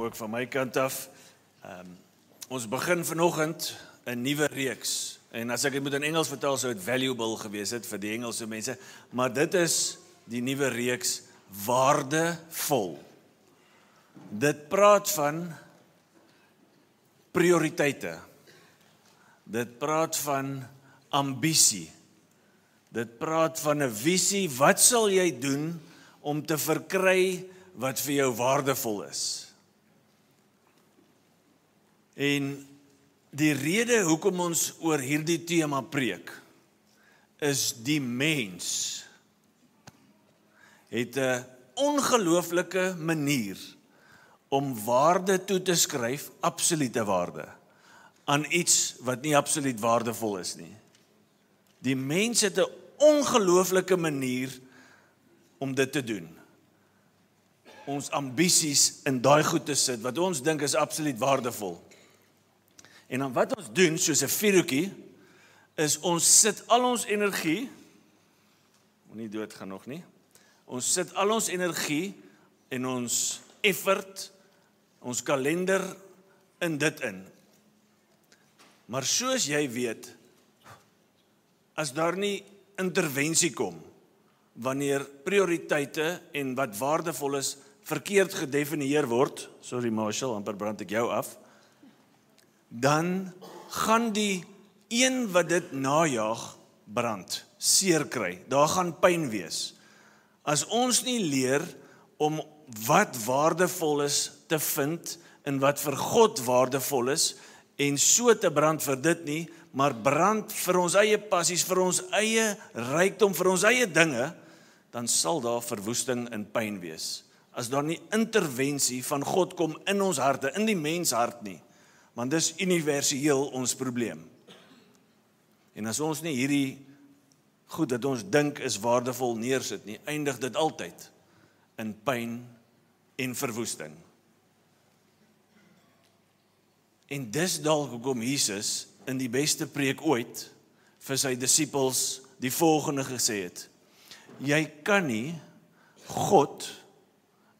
ook van my kant af. Ons begin vanoggend 'n nuwe reeks. En as ek dit moet in Engels vertaal, sou dit valuable gewees het vir die Engelse mense, maar dit is die nuwe reeks waardevol. Dit praat van prioriteite. Dit praat van ambisie. Dit praat van 'n visie. Wat sal jy doen om te verkry wat vir jou waardevol is? En die rede hoekom ons oor hierdie tema preek, is die mens het 'n ongelooflike manier om waarde toe te skryf, absolute waarde, aan iets wat nie absoluut waardevol is nie. Die mens het 'n ongelooflike manier om dit te doen. Ons ambisies in daai goed te sit, wat ons dink is absoluut waardevol. En dan wat ons doen, soos 'n vuurtjie, is ons sit al ons energie, moenie dood gaan nog nie, ons sit al ons energie en ons effort, ons kalender in dit in. Maar soos jy weet, as daar nie intervensie kom, wanneer prioriteite en wat waardevol is, verkeerd gedefinieer word, sorry Marshall, amper brand ek jou af, dan gaan die een wat dit najaag brand, seer kry, daar gaan pyn wees. As ons nie leer om wat waardevol is te vind, en wat vir God waardevol is, en so te brand vir dit nie, maar brand vir ons eie passies, vir ons eie rykdom, vir ons eie dinge, dan sal daar verwoesting en pyn wees. As daar nie intervensie van God kom in ons harte, in die mens hart nie, want dis universeel ons probleem. En as ons nie hierdie goed dat ons dink is waardevol neersit nie, eindig dit altyd in pyn en verwoesting. En dis dalk hoekom Jesus in die beste preek ooit vir sy disippels die volgende gesê het: jy kan nie God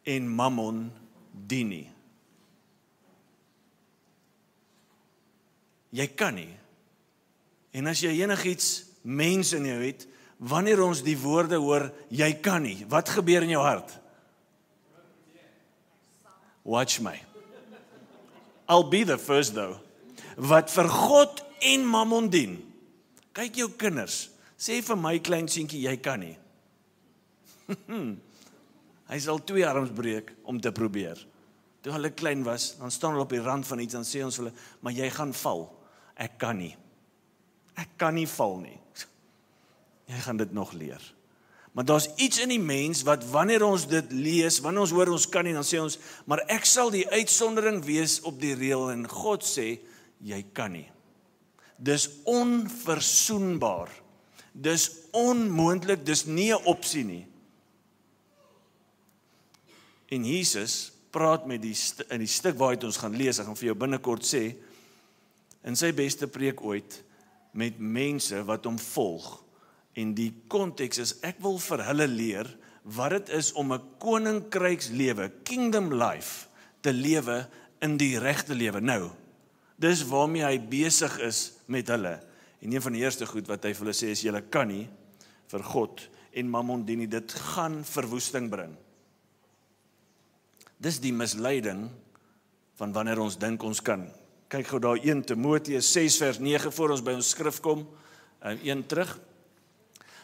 en mammon dien nie. Jy kan nie. En as jy enigiets mens in jou het, wanneer ons die woorde hoor, jy kan nie, wat gebeur in jou hart? Watch my. I'll be the first though. Wat vir God en mammon dien. Kyk jou kinders, sê vir my klein seentjie, jy kan nie. Hy sal 2 arms breek om te probeer. Toe hulle klein was, dan staan hulle op die rand van iets, dan sê ons hulle, maar jy gaan val. Ek kan nie. Ek kan nie val nie. Jy gaan dit nog leer. Maar daar's iets in die mens wat wanneer ons dit lees, wanneer ons hoor ons kan nie, dan sê ons, maar ek sal die uitsondering wees op die reël, en God sê, jy kan nie. Dis onversoenbaar. Dis onmoontlik, dis nie 'n opsie nie. En Jesus praat met in die stuk waaruit ons gaan lees, ek gaan vir jou binnekort sê, in sy beste preek ooit, met mense wat hom volg. En die konteks is, ek wil vir hulle leer wat dit is om 'n koninkrykslewe, kingdom life, te lewe in die regte lewe. Nou, dis waarmee hy besig is met hulle. En een van die eerste goed wat hy vir hulle sê is, julle kan nie vir God en mammon dien nie, dit gaan verwoesting bring. Dis die misleiding van wanneer ons dink ons kan. Kyk gou daar 1 Timoteus 6 vers 9 voor ons by ons skrif kom, 1 terug.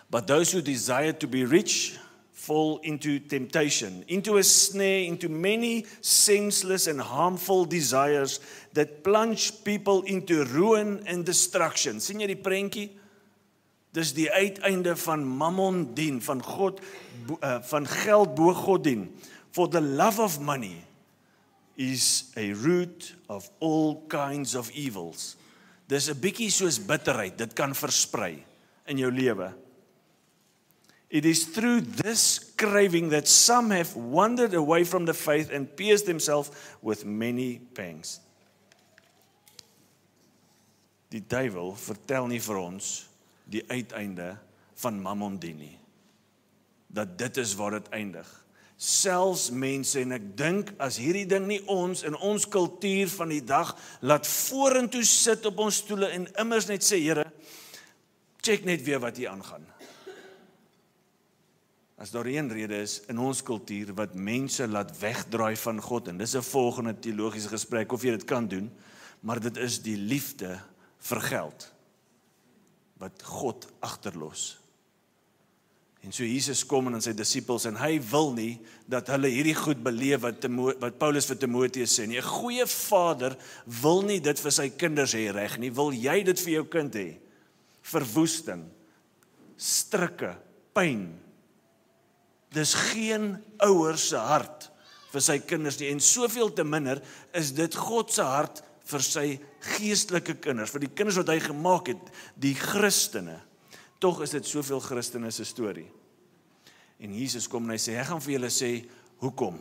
But those who desire to be rich fall into temptation, into a snare, into many senseless and harmful desires that plunge people into ruin and destruction. Sien jy die prentjie? Dis die uiteinde van mammon dien, van God, van geld bo God dien. For the love of money is a root of all kinds of evils. Dis 'n bietjie soos bitterheid, dit kan versprei in jou lewe. It is through this craving that some have wandered away from the faith and pierced themselves with many pangs. Die duiwel vertel nie vir ons die uiteinde van mammon dien nie. Dat dit is waar dit eindig. selfs mense, en ek dink as hierdie ding nie ons in ons kultuur van die dag laat vorentoe sit op ons stoele en immers net sê, Here, check net weer wat hier aangaan. As daar een rede is in ons kultuur wat mense laat wegdraai van God, en dis 'n volgende teologiese gesprek of jy dit kan doen, maar dit is die liefde vir geld wat God agterlos. En so Jesus kom en sy disippels en hy wil nie dat hulle hierdie goed beleef wat Paulus vir Timoteus sê nie. 'n Goeie vader wil nie dit vir sy kinders hê reg nie. Wil jy dit vir jou kind hê? Verwoesting, strikke, pyn. Dis geen ouer se hart vir sy kinders nie. En soveel te minder is dit God se hart vir sy geestelike kinders, vir die kinders wat hy gemaak het, die Christene. Tog is dit soveel Christene se storie. En Jesus kom en hy sê, ek gaan vir julle sê, hoekom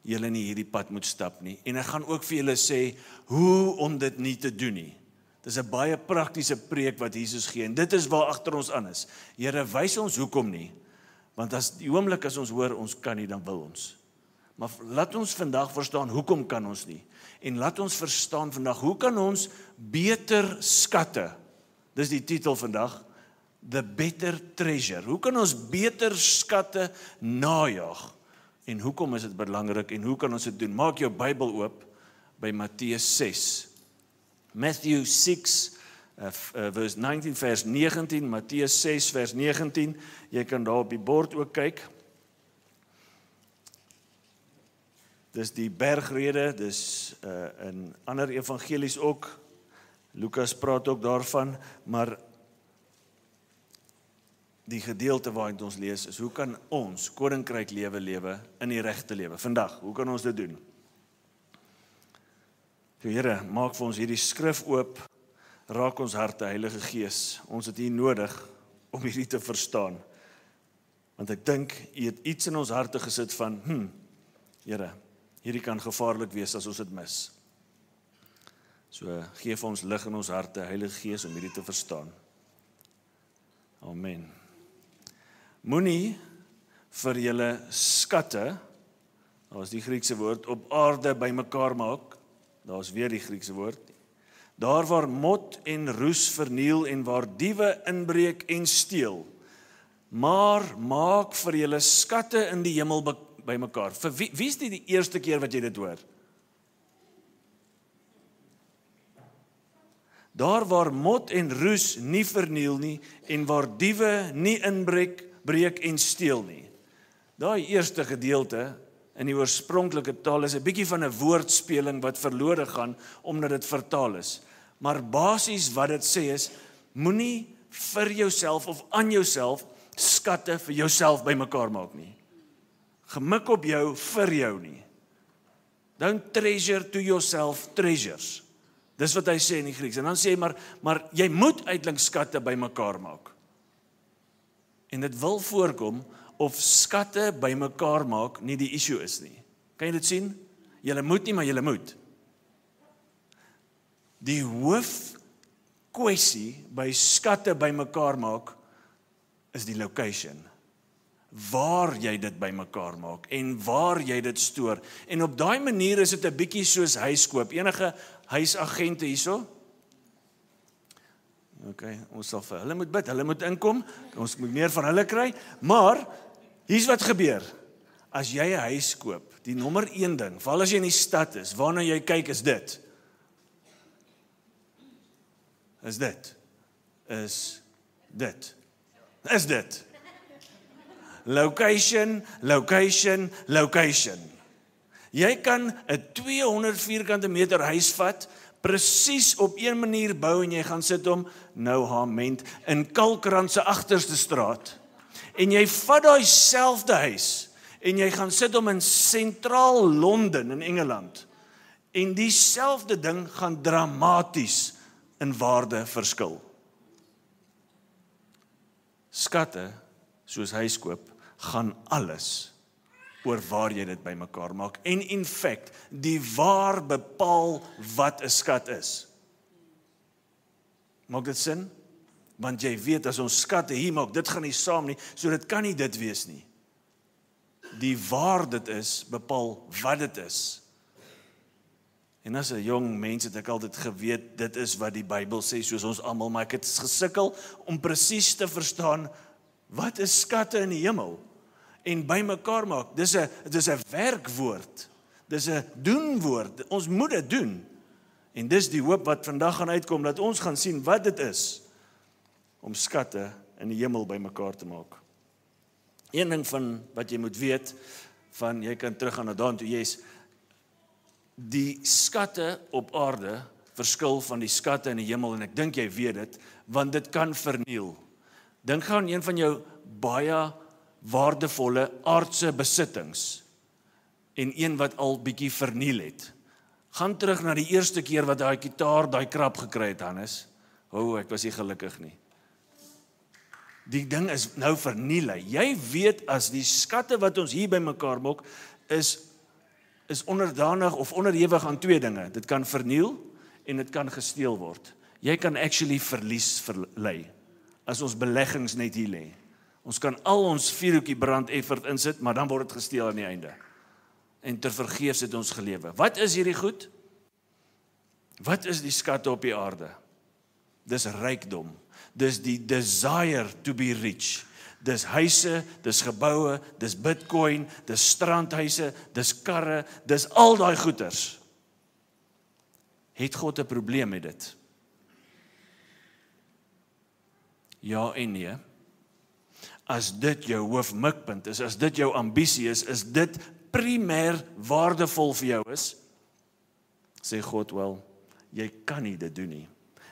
julle nie hierdie pad moet stap nie. En ek gaan ook vir julle sê, hoe om dit nie te doen nie. Dis 'n baie praktiese preek wat Jesus gee, en dit is waar agter ons aan is. Here, wys ons hoekom nie, want as die oomblik as ons hoor, ons kan nie, dan wil ons. Maar laat ons vandag verstaan, hoekom kan ons nie? En laat ons verstaan vandag, hoe kan ons beter skatte, dis die titel vandag, The Better Treasure. Hoe kan ons beter skatte najag? En hoekom is dit belangrik en hoe kan ons dit doen? Maak jou Bybel oop by Matteus 6. Matthew 6, vers 19, vers 19, Matteus 6, vers 19. Jy kan daar op die bord ook kyk. Dis die bergrede, dis in ander evangelies ook. Lukas praat ook daarvan, maar die gedeelte waarin ons lees is, hoe kan ons koninkryk lewe in die regte lewe? Vandag, hoe kan ons dit doen? Here, maak vir ons hierdie skrif oop, raak ons harte, Heilige Gees. Ons het hier nodig om hierdie te verstaan. Want ek dink, U het iets in ons harte gesit van, Here, hierdie kan gevaarlik wees as ons dit mis. So, gee vir ons lig in ons harte, Heilige Gees, om hierdie te verstaan. Amen. Moenie vir julle skatte, daar is die Griekse woord, op aarde bymekaar maak, daar is weer die Griekse woord, daar waar mot en roes verniel en waar diewe inbreek en steel, maar maak vir julle skatte in die hemel bymekaar. Vir wie is dit die eerste keer wat jy dit hoor? Daar waar mot en roes nie verniel nie en waar diewe nie inbreek en steel nie. Daai eerste gedeelte in die oorspronklike taal is 'n bietjie van 'n woordspeling wat verlore gaan omdat dit vertaal is. Maar basies wat dit sê is, moenie vir jouself of aan jouself skatte vir jouself bymekaar maak nie. Gemik op jou vir jou nie. Don't treasure to yourself treasures. Dis wat hy sê in die Grieks. En dan sê hy, maar jy moet eintlik skatte bymekaar maak. En dit wil voorkom of skatte bymekaar maak nie die issue is nie. Kan jy dit sien? Julle moet nie, maar julle moet. Die hoofkwessie by skatte bymekaar maak is die location. Waar jy dit bymekaar maak en waar jy dit stoor. En op daai manier is dit 'n bietjie soos huiskoop. Enige huisagente hierso? Okay, ons sal vir hulle moet bid, hulle moet inkom, ons moet meer van hulle kry, maar hier's wat gebeur. As jy 'n huis koop, die nommer 1 ding, veral as jy in die stad is, waarna jy kyk is dit. Is dit. Location. Jy kan 'n 200 vierkante meter huis vat, presies op een manier bou en jy gaan sit hom, nou hament, in Kalkrand se agterste straat. En jy vat daai selfde huis en jy gaan sit hom in sentraal Londen in Engeland. En dieselfde ding gaan dramaties in waarde verskil. Skatte, soos huiskoop, gaan alles oor waar jy dit bymekaar maak. En in fact, die waar bepaal wat 'n skat is. Maak dit sin? Want jy weet, as ons skatte hier maak, dit gaan nie saam nie, so dit kan nie dit wees nie. Die waar dit is, bepaal wat dit is. En as 'n jong mens het ek altyd geweet, dit is wat die Bybel sê, soos ons almal, maar ek het gesukkel om presies te verstaan, wat is skatte in die hemel? En bymekaar maak, dit is 'n werkwoord, dis 'n doenwoord, ons moet dit doen. En dis die hoop wat vandag gaan uitkom, dat ons gaan sien wat dit is, om skatte in die hemel bymekaar te maak. Een ding van wat jy moet weet, jy kan teruggaan na daartoe, die skatte op aarde verskil van die skatte in die hemel, en ek dink jy weet dit, want dit kan verniel. Dink gou aan een van jou baie waardevolle aardse besittings, en een wat al bietjie verniel het. Gaan terug na die eerste keer wat daai gitaar, daai krap gekry het, Hannes. Ek was nie gelukkig nie. Die ding is nou verniel. Jy weet as die skatte wat ons hier bymekaar maak, is onderdanig of onderhewig aan twee dinge. Dit kan verniel en dit kan gesteel word. Jy kan actually verlies verlei, as ons beleggings net hier lê. Ons kan al ons vuurhoekie brand effort insit, maar dan word dit gesteel aan die einde. En ter vergeefs het ons gelewe. Wat is hierdie goed? Wat is die skatte op die aarde? Dis rykdom. Dis die desire to be rich. Dis huise, dis geboue, dis bitcoin, dis strandhuise, dis karre, dis al daai goeders. Het God 'n probleem met dit? Ja en nee. As dit jou hoofmikpunt is, as dit jou ambisie is dit primêr waardevol vir jou is, sê God, wel, jy kan nie dit doen nie.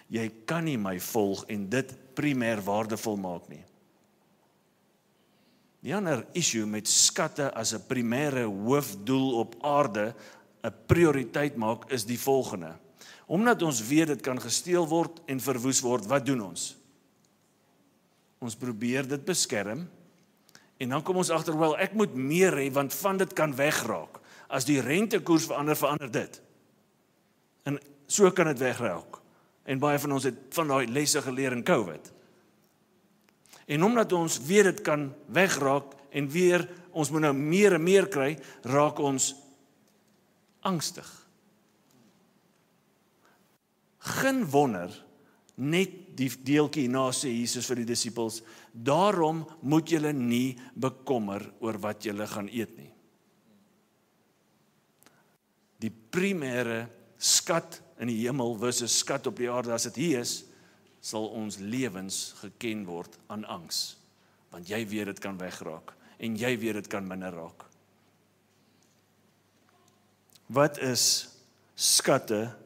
Jy kan nie my volg en dit primêr waardevol maak nie. Die ander issue met skatte as 'n primêre hoofdoel op aarde 'n prioriteit maak, is die volgende. Omdat ons weet dit kan gesteel word en verwoes word, wat doen ons? Ons probeer dit beskerm, en dan kom ons agter, wel, ek moet meer hê, want van dit kan wegraak. As die rentekoers verander dit. En so kan dit wegraak. En baie van ons het van daai lesse geleer in COVID. En omdat ons weet dit kan wegraak, en weer, ons moet nou meer en meer kry, raak ons angstig. Geen wonder, net die deeltjie hierna sê Jesus vir die disippels, daarom moet julle nie bekommer oor wat julle gaan eet nie. Die primêre skat in die hemel versus skat op die aarde, as dit hier is, sal ons lewens geken word aan angs. Want jy weet dit kan wegraak, en jy weet dit kan minder raak. Wat is skatte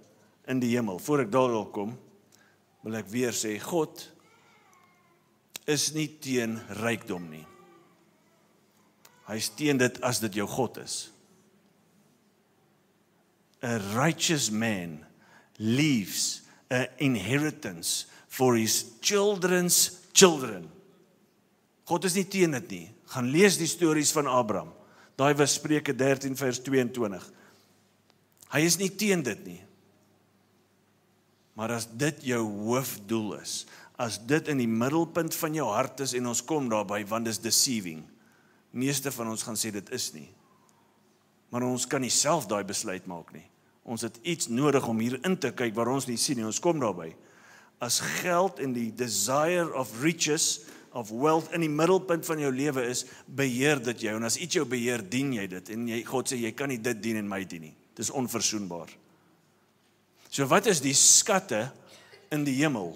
in die hemel? Voor ek daarop kom, wil ek weer sê, God is nie teen rykdom nie. Hy is teen dit as dit jou God is. A righteous man leaves an inheritance for his children's children. God is nie teen dit nie. Gaan lees die stories van Abraham. Daai was Spreuke 13 vers 22. Hy is nie teen dit nie. Maar as dit jou hoofdoel is, as dit in die middelpunt van jou hart is, en ons kom daarby, want dit is deceiving. Meeste van ons gaan sê dit is nie. Maar ons kan nie self daai besluit maak nie. Ons het iets nodig om hier in te kyk waar ons nie sien nie, ons kom daarby. As geld en die desire of riches, of wealth in die middelpunt van jou lewe is, beheer dit jou, en as iets jou beheer, dien jy dit, en God sê, jy kan nie dit dien en my dien nie. Dit is onverzoenbaar. So wat is die skatte in die hemel?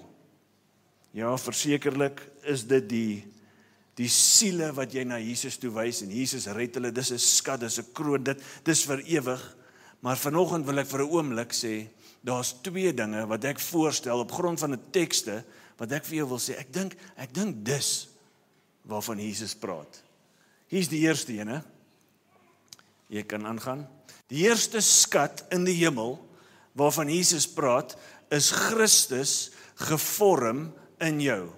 Ja, versekerlik is dit die siele wat jy na Jesus toe wys, en Jesus red hulle, dis 'n skat, dis 'n kroon, dit is vir ewig. Maar vanoggend wil ek vir 'n oomblik sê, daar's twee dinge wat ek voorstel op grond van 'n tekste, wat ek vir jou wil sê, ek dink dis waarvan Jesus praat. Hier's die eerste ene. Jy kan aangaan. Die eerste skat in die hemel, waarvan Jesus praat, is Christus gevorm in jou.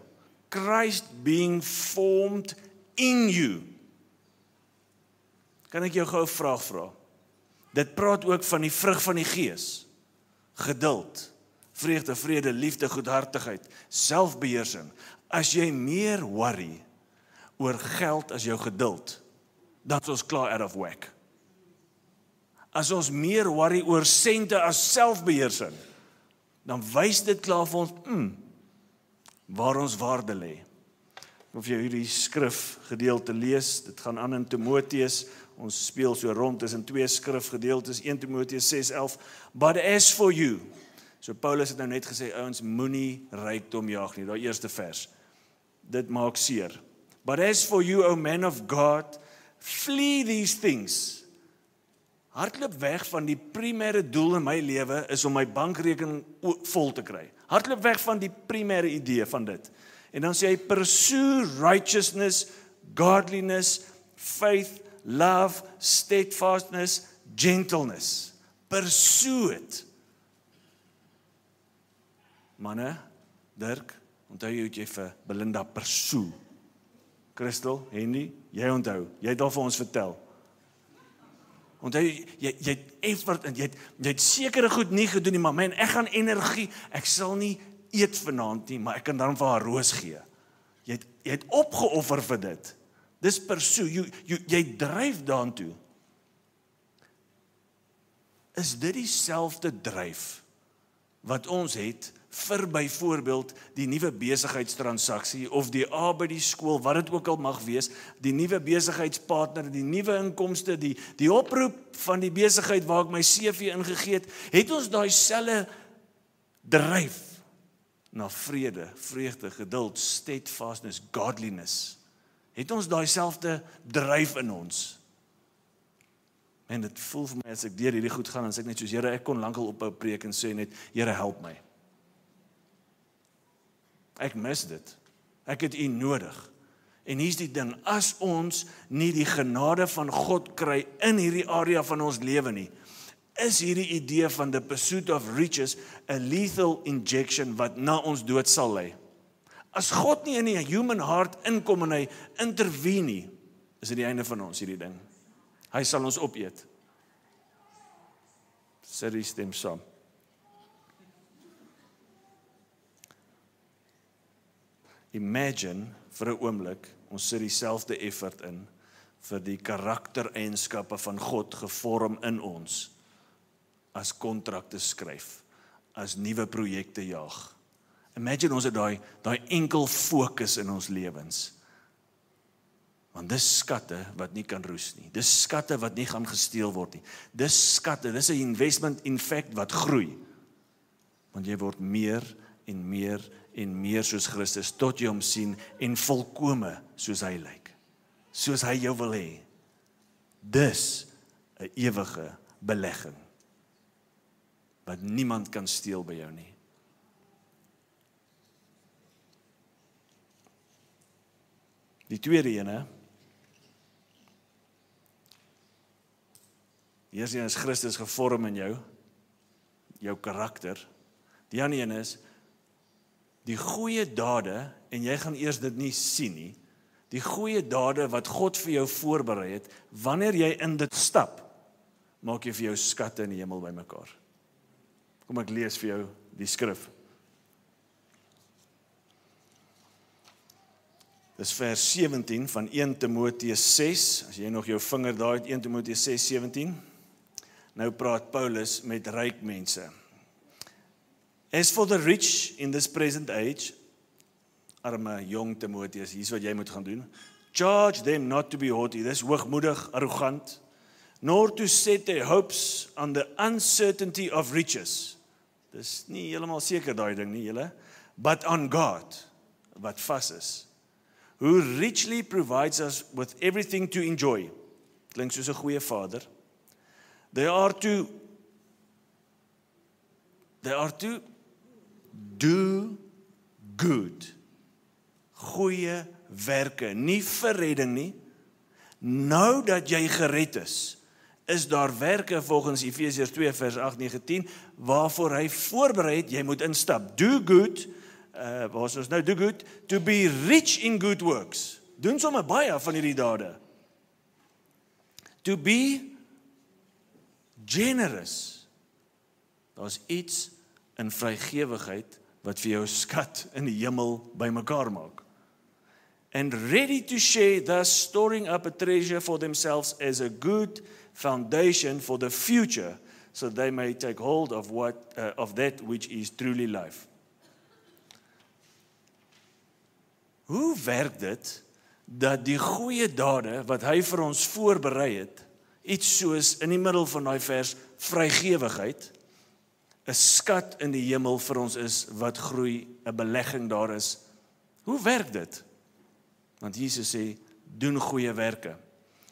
Christ being formed in you. Kan ek jou gou 'n vraag vra? Dit praat ook van die vrug van die Gees. Geduld, vreugde, vrede, liefde, goedhartigheid, selfbeheersing. As jy meer worry oor geld as jou geduld, dan is ons klaar out of whack. As ons meer worry oor sente as selfbeheersing, dan wys dit klaar vir ons, waar ons waarde lê. Of jy hierdie skrifgedeelte lees, dit gaan aan in Timoteus, ons speel so rond tussen 2 skrifgedeeltes, 1 Timoteus 6:11, but as for you, so Paulus het nou net gesê, ouens, moenie rykdom jaag nie, daai eerste vers, dit maak seer. But as for you, O man of God, flee these things. Hardloop weg van die primêre doel in my lewe is om my bankrekening vol te kry. Hardloop weg van die primêre idee van dit. En dan sê hy, pursue righteousness, godliness, faith, love, steadfastness, gentleness. Pursue it. Manne, Dirk, onthou jy het jy vir Belinda pursue. Christel, Henry, jy onthou, jy het al vir ons vertel. Onthou, jy het effort en jy het sekere goed nie gedoen nie, maar man, ek gaan energie, ek sal nie eet vanaand nie, maar ek kan dan vir haar roos gee. Jy het opgeoffer vir dit. Dis pursue, jy dryf daartoe. Is dit dieselfde dryf wat ons het vir byvoorbeeld die nuwe besigheidstransaksie of die by die skool, wat dit ook al mag wees, die nuwe besigheidspartner, die nuwe inkomste, die oproep van die besigheid waar ek my CV ingegee het ons daai selfe dryf na vrede, vreugde, geduld, steadfastness, godliness. Het ons daai selfde dryf in ons? En dit voel vir my as ek deur hierdie goed gaan, en sê ek net soos, Here, ek kon lankal ophou preek en sê net, Here, help my. Ek mis dit. Ek het U nodig. En hier's die ding, as ons nie die genade van God kry in hierdie area van ons lewe nie, is hierdie idee van the pursuit of riches 'n lethal injection wat na ons dood sal lei. As God nie in die human heart inkom en hy intervene nie, is dit die einde van ons hierdie ding. Hy sal ons opeet. Sit die stem saam. Imagine vir 'n oomblik, ons sit dieselfde effort in vir die karaktereienskappe van God gevorm in ons as kontrakte skryf, as nuwe projekte jaag. Imagine ons het daai enkel fokus in ons lewens. Want dis skatte wat nie kan roes nie. Dis skatte wat nie gaan gesteel word nie. Dis skatte, dis 'n investment in fact wat groei. Want jy word meer en meer en meer soos Christus, tot jy hom sien en volkome soos hy lyk. Soos hy jou wil hê. Dis 'n ewige belegging wat niemand kan steel by jou nie. Die tweede ene, die eerste een is Christus gevorm in jou karakter. Die ander een is, die goeie dade, en jy gaan eers dit nie sien nie, die goeie dade wat God vir jou voorberei het, wanneer jy in dit stap, maak jy vir jou skatte in die hemel bymekaar. Kom ek lees vir jou die skrif. Dis vers 17 van 1 Timoteus 6, as jy nog jou vinger daar het, 1 Timoteus 6, 17. Nou praat Paulus met ryk mense. As for the rich in this present age, arme jong Timoteus, hier's wat jy moet gaan doen. Charge them not to be haughty, dis hoogmoedig, arrogant, nor to set their hopes on the uncertainty of riches. Dis nie heeltemal seker daai ding nie, julle, but on God, wat vas is, who richly provides us with everything to enjoy. Klink soos 'n goeie vader. They are to do good. Goeie werke, nie vir redding nie. Nou dat jy gered is daar werke volgens Efesiërs 2 vers 8, 9, 10, waarvoor hy voorberei het, jy moet instap. Do good, waar is ons nou? Do good, to be rich in good works. Doen sommer baie van hierdie dade. To be generous. Daar's iets in vrygewigheid wat vir jou skat in die hemel bymekaar maak. and ready to share, thus storing up a treasure for themselves as a good foundation for the future, so they may take hold of that which is truly life. Hoe werk dit dat die goeie dade wat hy vir ons voorberei het, iets soos in die middel van daai vers vrygewigheid, 'n skat in die hemel vir ons is wat groei, 'n belegging daar is. Hoe werk dit? Want Jesus sê, doen goeie werke.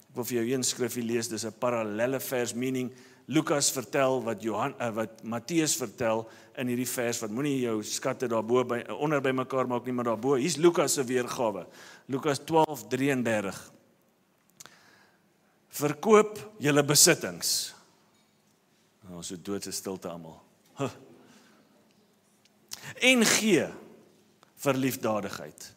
Ek wil vir jou een skrifgie lees, dis 'n parallelle vers, meaning Lukas vertel wat Matteus vertel in hierdie vers, wat moenie jou skatte daarbo onder by mekaar maak nie, maar daarbo. Hier's Lukas se weergawe. Lukas 12:33. Verkoop julle besittings. So doodse stilte almal. En gee vir liefdadigheid.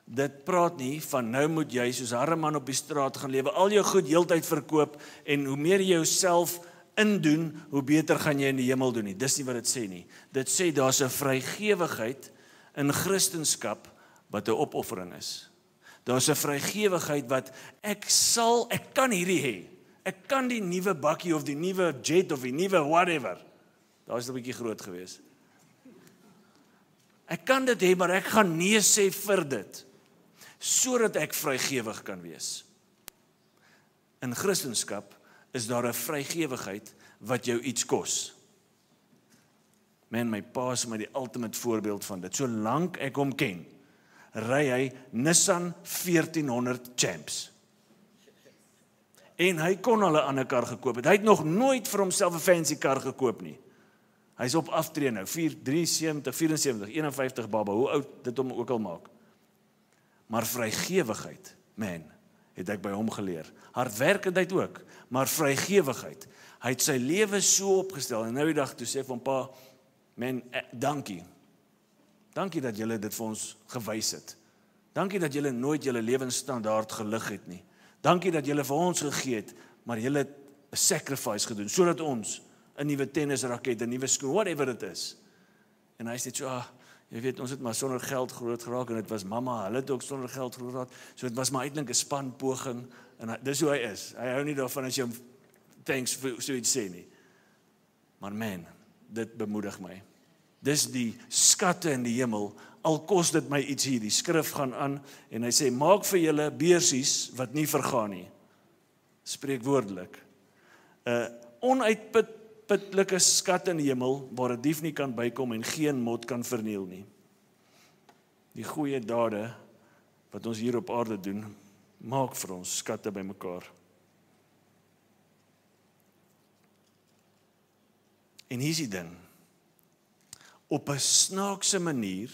Dit praat nie van nou moet jy soos 'n arme man op die straat gaan lewe, al jou goed heeltyd verkoop en hoe meer jy jouself indoen, hoe beter gaan jy in die hemel doen nie. Dis nie wat dit sê nie. Dit sê daar's 'n vrygewigheid in Christendom wat 'n opoffering is. Daar's 'n vrygewigheid wat ek kan hierdie hê. Ek kan die nuwe bakkie of die nuwe jet of die nuwe whatever. Daar's 'n bietjie groot gewees. Ek kan dit hê, maar ek gaan nee sê vir dit, sodat ek vrygewig kan wees. In Christendom is daar 'n vrygewigheid wat jou iets kos. Man, my pa is my die ultimate voorbeeld van dit. Solank ek hom ken, ry hy Nissan 1400 Champs. En hy kon al 'n ander kar gekoop het. Hy het nog nooit vir homself 'n fancy kar gekoop nie. Hy's op aftree nou, 73, 74, 51 baba, hoe oud dit hom ook al maak. Maar vrygewigheid, man, het ek by hom geleer. Hardwerkendheid ook, maar vrygewigheid. Hy het sy lewe so opgestel, en nou die dag toe sê ek van pa, man, dankie. Dankie dat julle dit vir ons gewys het. Dankie dat julle nooit julle lewensstandaard gelig het nie. Dankie dat julle vir ons gegee het, maar julle het 'n sacrifice gedoen, sodat ons 'n nuwe tennisraket, 'n nuwe skoen, whatever it is. En hy sê so, jy weet, ons het maar sonder geld groot geraak, en dit was mamma, hulle het ook sonder geld groot geraak, so dit was maar uiteindelik 'n spanpoging, en dis hoe hy is. Hy hou nie daarvan as jy hom thanks vir so iets sê nie. Maar man, dit bemoedig my. Dis die skatte in die hemel, al kos dit my iets hier, die skrif gaan aan, en hy sê, maak vir julle beursies wat nie vergaan nie. Spreekwoordelik. 'n Onuitputlike skat in die hemel, waar 'n dief nie kan bykom en geen mot kan verniel nie. Die goeie dade wat ons hier op aarde doen, maak vir ons skatte bymekaar. En hier's die ding. Op 'n snaakse manier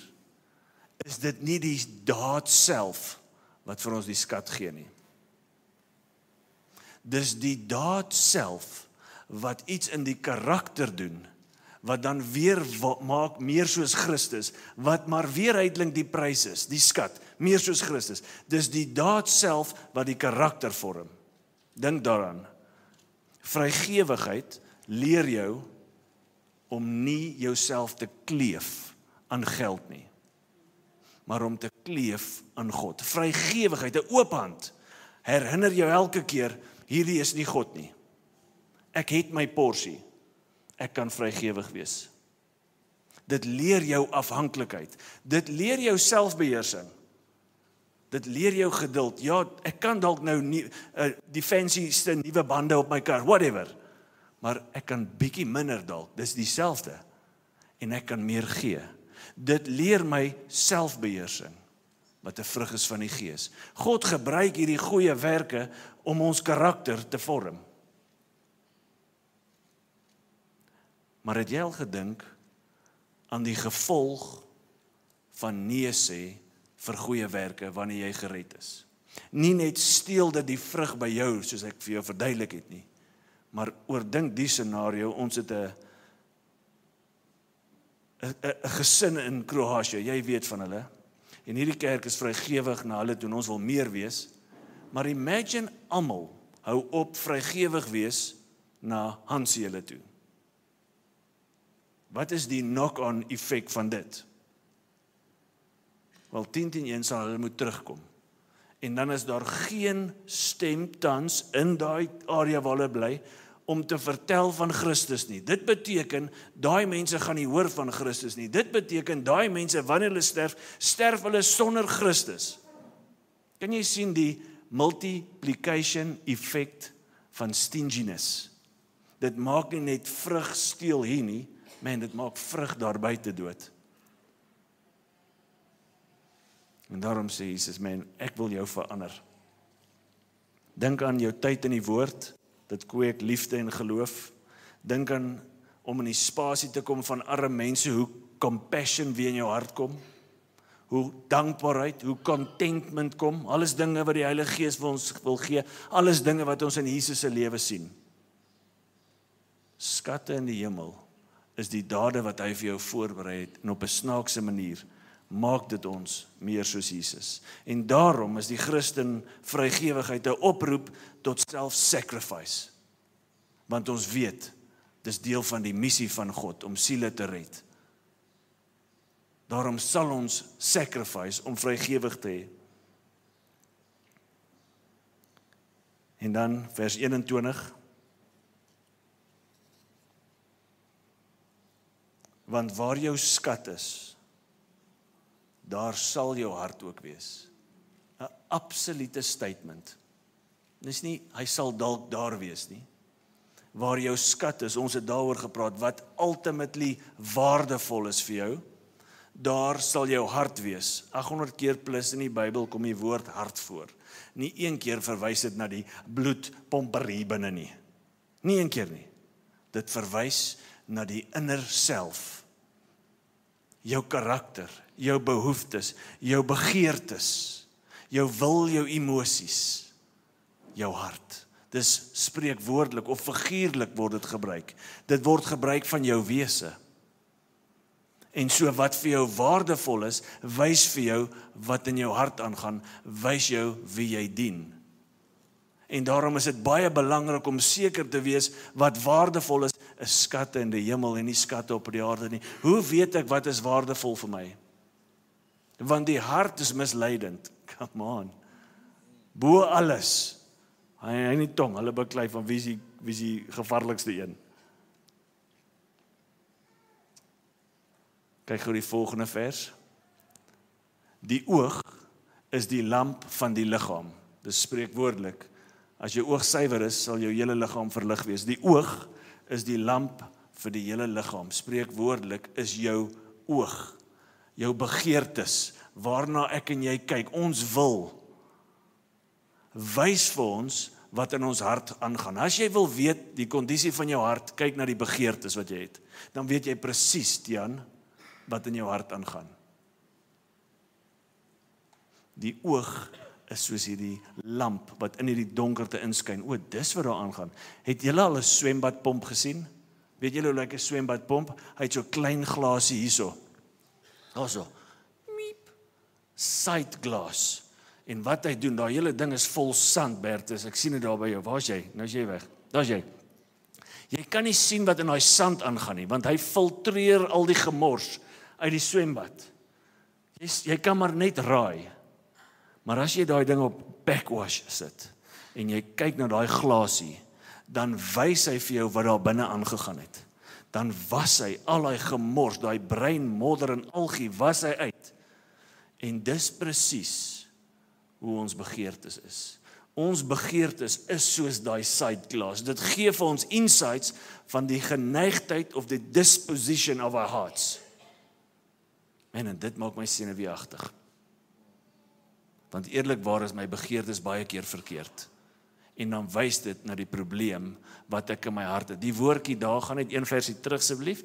is dit nie die daad self wat vir ons die skat gee nie. Dis die daad self wat iets in die karakter doen, wat dan weer maak meer soos Christus, wat maar weer uiteindelik die prys is, die skat, meer soos Christus. Dis die daad self wat die karakter vorm. Dink daaraan. Vrygewigheid leer jou om nie jouself te kleef aan geld nie, maar om te kleef aan God. Vrygewigheid, 'n oop hand, herinner jou elke keer, hierdie is nie God nie. Ek het my porsie. Ek kan vrygewig wees. Dit leer jou afhanklikheid. Dit leer jou selfbeheersing. Dit leer jou geduld. Ja, ek kan dalk nou nie die fancyste nuwe bande op my kar, whatever. Maar ek kan bietjie minder dalk. Dis dieselfde. En ek kan meer gee. Dit leer my selfbeheersing, wat 'n vrug is van die Gees. God gebruik hierdie goeie werke om ons karakter te vorm. Maar het jy al gedink aan die gevolg van nee sê vir goeie werke wanneer jy gered is? Nie net steel dit die vrug by jou, soos ek vir jou verduidelik het nie, maar oordink die scenario, ons het 'n gesin in Kroatië, jy weet van hulle, en hierdie kerk is vrygewig na hulle toe, ons wil meer wees, maar imagine almal hou op vrygewig wees na Hansie hulle toe. Wat is die knock-on effek van dit? Wel 10:10 sal hulle moet terugkom. En dan is daar geen stem tans in daai area waar hulle bly, om te vertel van Christus nie. Dit beteken, daai mense gaan nie hoor van Christus nie. Dit beteken, daai mense, wanneer hulle sterf hulle sonder Christus. Kan jy sien die multiplication effect van stinginess? Dit maak nie net vrug steel hier nie, man, dit maak vrug daar buite dood. En daarom sê Jesus, man, ek wil jou verander. Dink aan jou tyd in die woord, dit kweek liefde en geloof. Dink aan om in die spasie te kom van arme mense, hoe compassion weer in jou hart kom, hoe dankbaarheid, hoe contentment kom, alles dinge wat die Heilige Gees vir ons wil gee, alles dinge wat ons in Jesus se lewe sien. Skatte in die hemel is die dade wat hy vir jou voorberei het, en op 'n snaakse manier maak dit ons meer soos Jesus. En daarom is die Christen vrygewigheid 'n oproep tot self-sacrifice. Want ons weet, dis deel van die missie van God, om siele te red. Daarom sal ons sacrifice om vrygewig te hê. En dan vers 21. Want waar jou skat is, daar sal jou hart ook wees. 'n Absolute statement. Dis nie, hy sal dalk daar wees nie. Waar jou skat is, ons het daaroor gepraat, wat ultimately waardevol is vir jou, daar sal jou hart wees. 800 keer plus in die Bybel kom die woord hart voor. Nie een keer verwys dit na die bloedpomper hier binne nie. Nie een keer nie. Dit verwys na die inner self. Jou karakter, jou behoeftes, jou begeertes, jou wil, jou emosies, jou hart. Dis spreekwoordelik of figuurlik word dit gebruik. Dit word gebruik van jou wese. En so wat vir jou waardevol is, wys vir jou wat in jou hart aangaan, wys jou wie jy dien. En daarom is dit baie belangrik om seker te wees wat waardevol is skatte in die hemel en nie skatte op die aarde nie. Hoe weet ek wat is waardevol vir my? Want die hart is misleidend. Come on. Bo alles. Hy nie tong, hulle beklei van wie is die gevaarlikste een. Kyk gou die volgende vers. Die oog is die lamp van die liggaam. Dis spreekwoordelik. As jou oog suiwer is, sal jou hele liggaam verlig wees. Die oog is die lamp vir die hele liggaam. Spreekwoordelik is jou oog, jou begeertes, waarna ek en jy kyk, ons wil, wys vir ons wat in ons hart aangaan. As jy wil weet die kondisie van jou hart, kyk na die begeertes wat jy het. Dan weet jy presies, Tian, wat in jou hart aangaan. Die oog is soos hierdie lamp wat in hierdie donkerte inskyn. O, dis wat daar aangaan. Het julle al 'n swembadpomp gesien? Weet julle hoe lyk 'n swembadpomp? Hy het so klein glasie hierso. Daarso. Miep. Sightglass. En wat hy doen, daai hele ding is vol sand, Bertus. Ek sien dit daar by jou. Waar's jy? Nou is jy weg. Daar's jy. Jy kan nie sien wat in daai sand aangaan nie, want hy filtreer al die gemors uit die swembad. Jy kan maar net raai. Maar as jy daai ding op backwash sit en jy kyk na daai glasie, dan wys hy vir jou wat daar binne aangegaan het. Dan was hy al daai gemors, daai brein, modder en algie, was hy uit. En dis presies hoe ons begeertes is. Ons begeertes is soos daai sightglass. Dit gee vir ons insights van die geneigtheid of the disposition of our hearts. En dit maak my senuweeagtig. Want eerlikwaar is my begeertes baie keer verkeerd. En dan wys dit na die probleem wat ek in my hart het. Die woordjie daar, gaan net een versie terug asseblief.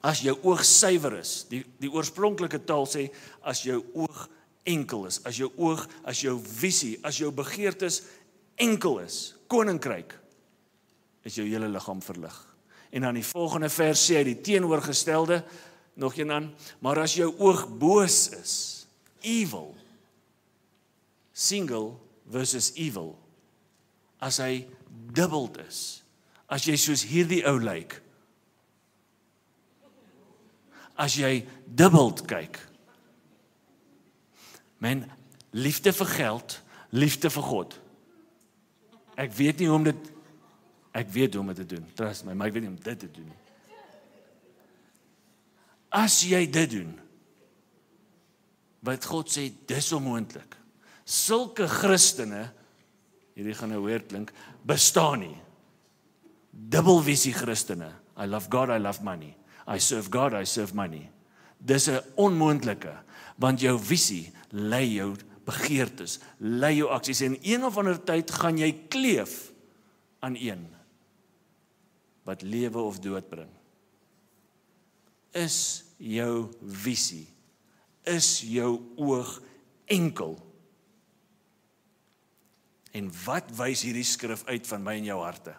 As jou oog suiwer is, die oorspronklike taal sê, as jou oog enkel is, as jou oog, as jou visie, as jou begeertes enkel is, koninkryk, is jou hele liggaam verlig. En dan die volgende vers sê hy die teenoorgestelde, nog een aan, maar as jou oog boos is, evil, single versus evil, as hy dubbeld is, as jy soos hierdie ou lyk, as jy dubbeld kyk, Men, liefde vir geld, liefde vir God. Ek weet nie hoe om dit te doen, trust my, maar ek weet nie om dit te doen nie. As jy dit doen, wat God sê, dis onmoontlik. Sulke Christene, hierdie gaan nou weer klink, bestaan nie. Dubbelvisie Christene. I love God, I love money. I serve God, I serve money. Dis 'n onmoontlike, want jou visie lei jou begeertes, lei jou aksies, en een of ander tyd gaan jy kleef aan een wat lewe of dood bring. Is jou visie, is jou oog enkel? En wat wys hierdie skrif uit van my en jou harte?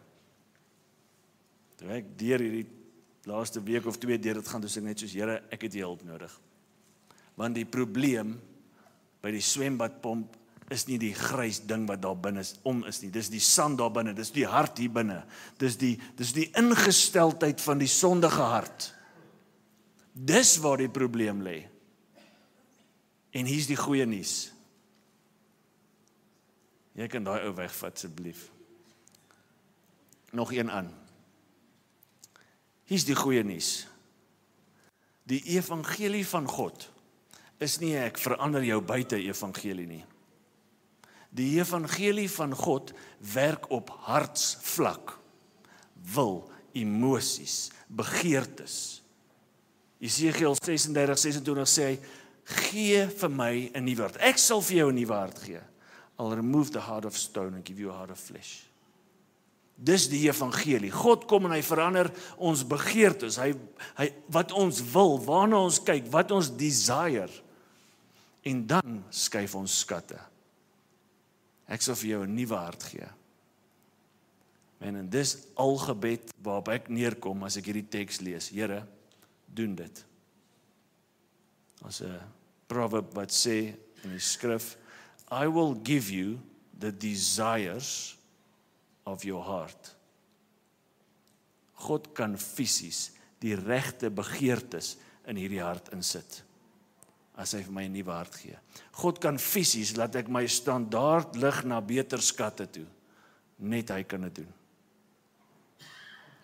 Toe ek deur hierdie laaste week of 2 deur dit gaan, dus ek net soos, Here, ek het U hulp nodig. Want die probleem by die swembadpomp is nie die grys ding wat daar binne is nie. Dis die sand daar binne, dis die hart hier binne. Dis die ingesteldheid van die sondige hart. Dis waar die probleem lê. En hier's die goeie nuus. Jy kan daai ou wegvat asseblief. Nog een aan. Hier's die goeie nuus. Die evangelie van God is nie ek verander jou buite evangelie nie. Die evangelie van God werk op hartsvlak. Wil, emosies, begeertes. Jesegiel 36:26 sê hy, gee vir my 'n nuwe hart. Ek sal vir jou 'n nuwe hart gee. I'll remove the heart of stone and give you a heart of flesh. Dis die evangelie. God kom en hy verander ons begeertes. Hy wat ons wil, waarna ons kyk, wat ons desire. En dan skuif ons skatte. Ek sal vir jou 'n nuwe hart gee. En dis al gebed waarop ek neerkom as ek hierdie teks lees. Here, doen dit. As 'n proverb wat sê in die skrif, I will give you the desires of your heart. God kan fisies die regte begeertes in hierdie hart insit, as hy vir my 'n nuwe hart gee. God kan fisies laat ek my standaard lig na beter skatte toe. Net hy kan dit doen.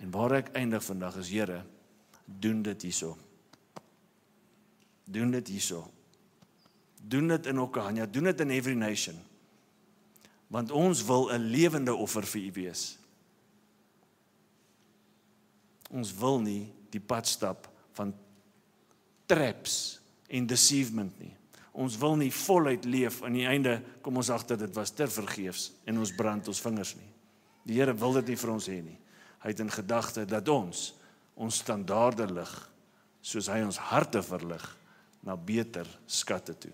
En waar ek eindig vandag is, Here, doen dit hierso. Doen dit hierso. Doen dit in Okahanya, doen dit in Every Nation. Want ons wil 'n lewende offer vir U wees. Ons wil nie die pad stap van traps en deceivement nie. Ons wil nie voluit leef, aan die einde kom ons agter dit was ter vergeefs en ons brand ons vingers nie. Die Here wil dit nie vir ons hê nie. Hy het in gedagte dat ons standaarde lig, soos hy ons harte verlig, na beter skatte toe.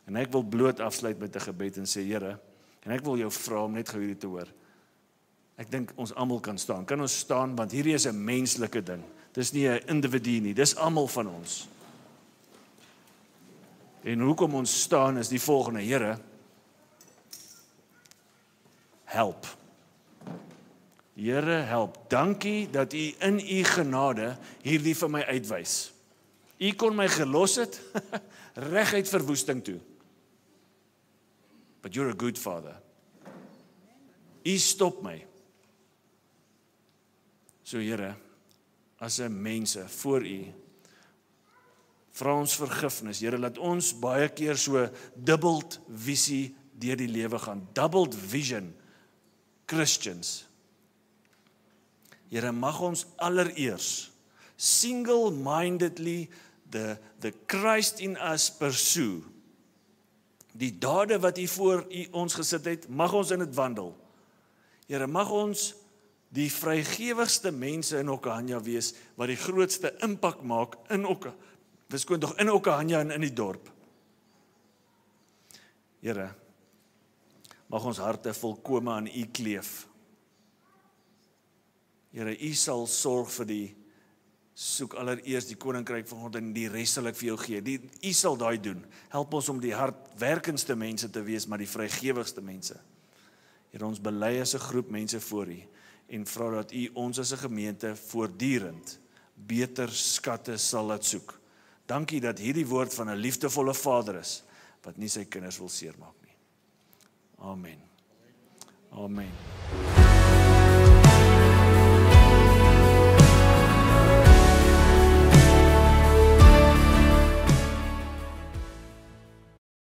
En ek wil bloot afsluit met 'n gebed en sê, Here, en ek wil jou vra om net gou hierdie te hoor. Ek dink ons almal kan staan. Kan ons staan, want hierdie is 'n menslike ding. Dis nie 'n individu nie, dis almal van ons. En hoekom ons staan is die volgende, Here, help. Here, help. Dankie dat U in U genade hierdie vir my uitwys. U kon my gelos het, reguit verwoesting toe. But you're a good Father. U stop my. So Here, as 'n mense voor U, vra ons vergifnis. Here, laat ons baie keer so doubled visie deur die lewe gaan. Doubled vision Christians. Here, mag ons allereers single-mindedly the Christ in us pursue. Die dade wat U voor ons gesit het, mag ons in dit wandel. Here, mag ons die vrygewigste mense in Okahanya wees, wat die grootste impak maak in Okahanya en in die dorp. Here, mag ons harte volkome aan U kleef. Here, U sal sorg vir die, soek allereers die koninkryk van God en die res sal ek vir jou gee. U sal daai doen. Help ons om die hardwerkendste mense te wees, maar die vrygewigste mense. Here, ons bely as 'n groep mense voor U en vra dat U ons as 'n gemeente voortdurend beter skatte sal laat soek. Dankie dat hierdie woord van 'n liefdevolle Vader is, wat nie sy kinders wil seermaak nie. Amen. Amen.